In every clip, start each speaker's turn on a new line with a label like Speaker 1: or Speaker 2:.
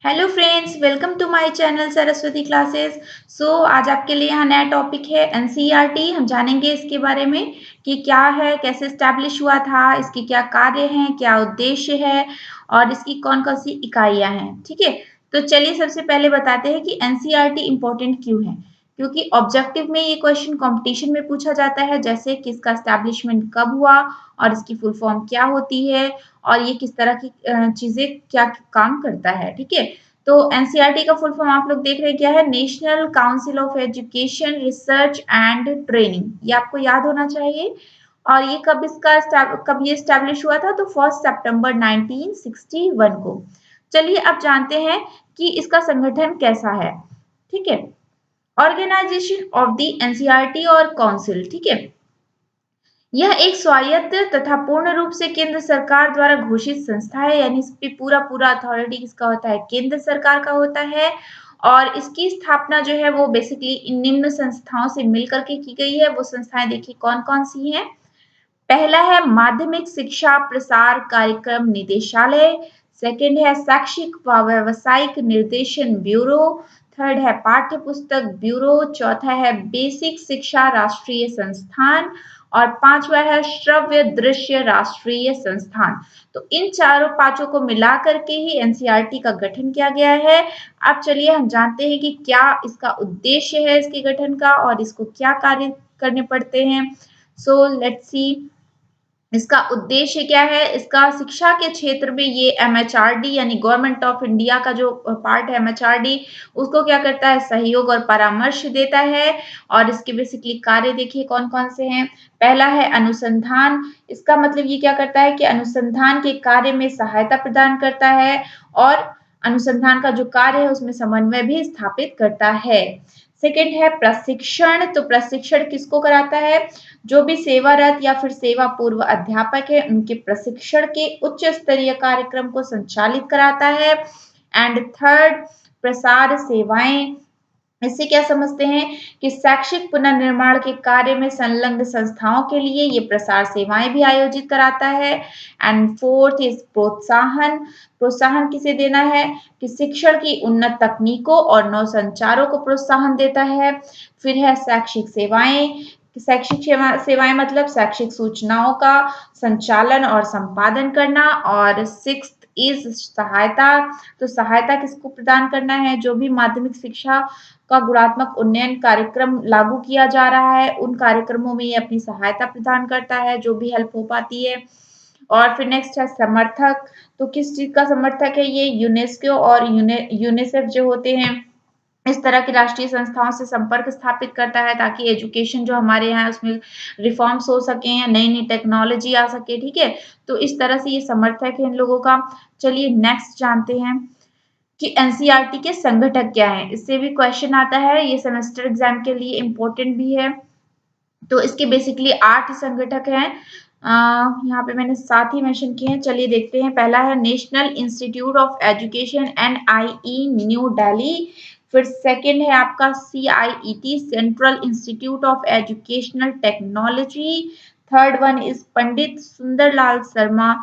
Speaker 1: Hello friends, welcome to my channel Saraswati classes. आज आपके लिए यहाँ नया टॉपिक है एनसीईआरटी। हम जानेंगे इसके बारे में कि क्या है, कैसे एस्टैब्लिश हुआ था, इसके क्या कार्य हैं, क्या उद्देश्य है और इसकी कौन कौन सी इकाइयां हैं। ठीक है, तो चलिए सबसे पहले बताते हैं कि एनसीईआरटी इम्पोर्टेंट क्यों है। क्योंकि ऑब्जेक्टिव में ये क्वेश्चन कंपटीशन में पूछा जाता है, जैसे किसका एस्टैब्लिशमेंट कब हुआ और इसकी फुल फॉर्म क्या होती है और ये किस तरह की चीजें क्या काम करता है। ठीक है, तो एनसीईआरटी का फुल फॉर्म आप लोग देख रहे हैं क्या है, national council of education research and training. ये आपको याद होना चाहिए। और ये कब ये स्टैब्लिश हुआ था, तो 1 सितंबर 1961 को। चलिए अब जानते हैं कि इसका संगठन कैसा है। ठीक है, ऑर्गेनाइजेशन ऑफ द एनसीईआरटी और काउंसिल। ठीक है, यह एक स्वायत्त तथा पूर्ण रूप से केंद्र सरकार द्वारा घोषित संस्था है, यानी इस पे पूरा पूरा अथॉरिटी किसका होता है, केंद्र सरकार का होता है। और इसकी स्थापना जो है वो बेसिकली इन निम्न संस्थाओं से मिलकर के की गई है। वो संस्थाएं देखिए कौन कौन सी हैं। पहला है माध्यमिक शिक्षा प्रसार कार्यक्रम निदेशालय। सेकंड है शैक्षिक व व्यावसायिक निर्देशन ब्यूरो। थर्ड है पाठ्य पुस्तक ब्यूरो। चौथा है बेसिक शिक्षा राष्ट्रीय संस्थान। और पांचवा है श्रव्य दृश्य राष्ट्रीय संस्थान। तो इन चारों पांचों को मिला करके ही एनसीईआरटी का गठन किया गया है। अब चलिए हम जानते हैं कि क्या इसका उद्देश्य है इसके गठन का और इसको क्या कार्य करने पड़ते हैं। लेट्स सी इसका उद्देश्य क्या है। इसका शिक्षा के क्षेत्र में ये एमएचआरडी यानी गवर्नमेंट ऑफ इंडिया का जो पार्ट है एमएचआरडी, उसको क्या करता है, सहयोग और परामर्श देता है। और इसके बेसिकली कार्य देखिए कौन कौन से हैं। पहला है अनुसंधान। इसका मतलब ये क्या करता है कि अनुसंधान के कार्य में सहायता प्रदान करता है और अनुसंधान का जो कार्य है उसमें समन्वय भी स्थापित करता है। सेकंड है प्रशिक्षण। तो प्रशिक्षण किसको कराता है, जो भी सेवारत या फिर सेवा पूर्व अध्यापक है उनके प्रशिक्षण के उच्च स्तरीय कार्यक्रम को संचालित कराता है। एंड थर्ड प्रसार सेवाएं। इससे क्या समझते हैं कि शैक्षिक पुनर्निर्माण के कार्य में संलग्न संस्थाओं के लिए ये प्रसार सेवाएं भी आयोजित कराता है। एंड फोर्थ इज प्रोत्साहन। प्रोत्साहन किसे देना है कि शिक्षण की उन्नत तकनीकों और नवसंचारों को प्रोत्साहन देता है। फिर है शैक्षिक सेवाएं। सेवाएं मतलब शैक्षिक सूचनाओं का संचालन और संपादन करना। और सिक्स्थ इज सहायता। तो सहायता किसको प्रदान करना है, जो भी माध्यमिक शिक्षा का गुणात्मक उन्नयन कार्यक्रम लागू किया जा रहा है उन कार्यक्रमों में ये अपनी सहायता प्रदान करता है, जो भी हेल्प हो पाती है। और फिर नेक्स्ट है समर्थक। तो किस चीज का समर्थक है ये, यूनेस्को और यूनिसेफ जो होते हैं, इस तरह की राष्ट्रीय संस्थाओं से संपर्क स्थापित करता है ताकि एजुकेशन जो हमारे यहाँ है उसमें रिफॉर्म्स हो सके या नई नई टेक्नोलॉजी आ सके। ठीक है, तो इस तरह से ये समर्थक है इन लोगों का। चलिए नेक्स्ट जानते हैं कि एनसीईआरटी के संगठक क्या हैं। इससे भी क्वेश्चन आता है, ये सेमेस्टर एग्जाम के लिए इम्पोर्टेंट भी है। तो इसके बेसिकली 8 संगठक हैं। यहाँ पे मैंने 7 ही मेंशन किए हैं। चलिए देखते हैं। पहला है national institute of education NIE new Delhi. फिर सेकंड है आपका CIET central institute of educational technology. Third one is Pandit Sundarlal Sharma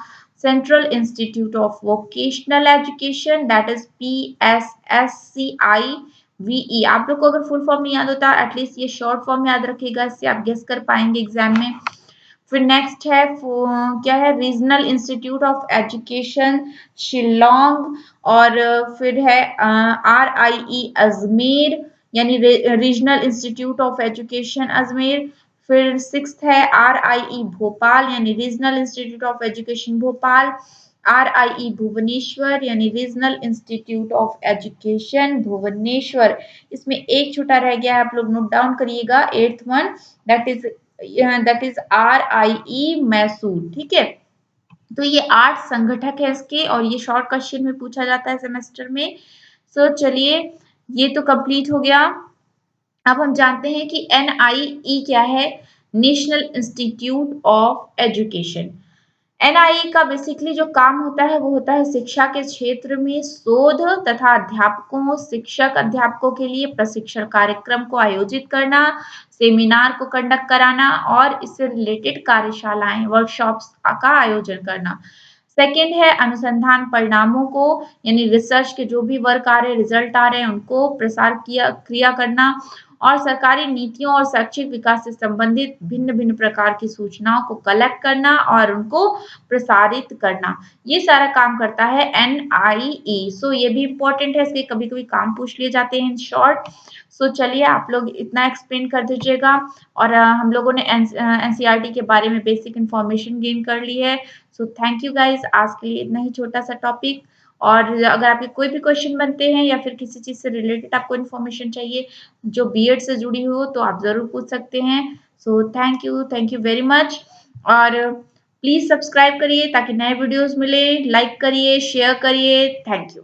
Speaker 1: central institute of vocational education, that is PSSCI VE। आप लोग को अगर फुल फॉर्म नहीं याद होता एटलीस्ट ये शॉर्ट फॉर्म याद रखिएगा, इससे आप गेस कर पाएंगे एग्जाम में। फिर नेक्स्ट है क्या है, regional institute of education Shillong. और फिर है RIE अजमेर यानी regional institute of education Ajmer. फिर सिक्स्थ है RIE भोपाल यानी regional institute of education Bhopal. RIE Bhubaneswar यानी regional institute of education Bhubaneswar. इसमें एक छोटा रह गया है, आप लोग नोट डाउन करिएगा, 8th one, that is RIE Mysore. ठीक है, तो ये 8 संगठक है इसके और ये शॉर्ट क्वेश्चन में पूछा जाता है सेमेस्टर में। चलिए ये तो कंप्लीट हो गया। अब हम जानते हैं कि NIE क्या है, नेशनल इंस्टीट्यूट ऑफ एजुकेशन। एनआईई का बेसिकली जो काम होता है वो होता है शिक्षा के क्षेत्र में शोध तथा अध्यापकों शिक्षक अध्यापकों के लिए प्रशिक्षण कार्यक्रम को आयोजित करना, सेमिनार को कंडक्ट कराना और इससे रिलेटेड कार्यशालाएं वर्कशॉप्स का आयोजन करना। सेकंड है अनुसंधान परिणामों को, यानी रिसर्च के जो भी वर्क आ रहे हैं, रिजल्ट आ रहे हैं, उनको प्रसार क्रिया करना। और सरकारी नीतियों और शैक्षिक विकास से संबंधित भिन्न-भिन्न प्रकार की सूचनाओं को कलेक्ट करना और उनको प्रसारित करना। ये सारा काम करता है एनआईई। सो ये भी इम्पोर्टेंट है, इसके कभी-कभी काम पूछ लिए जाते हैं इन शॉर्ट। सो चलिए आप लोग इतना एक्सप्लेन कर दीजिएगा। और हम लोगों ने एनसीईआरटी के बारे में बेसिक इन्फॉर्मेशन गेन कर ली है। सो थैंक यू गाइस, आज के लिए इतना ही छोटा सा टॉपिक। और अगर आपके कोई भी क्वेश्चन बनते हैं या फिर किसी चीज़ से रिलेटेड आपको इन्फॉर्मेशन चाहिए जो बीएड से जुड़ी हो, तो आप ज़रूर पूछ सकते हैं। So thank you very much. और प्लीज़ सब्सक्राइब करिए ताकि नए वीडियोज़ मिले, लाइक करिए, शेयर करिए। Thank you.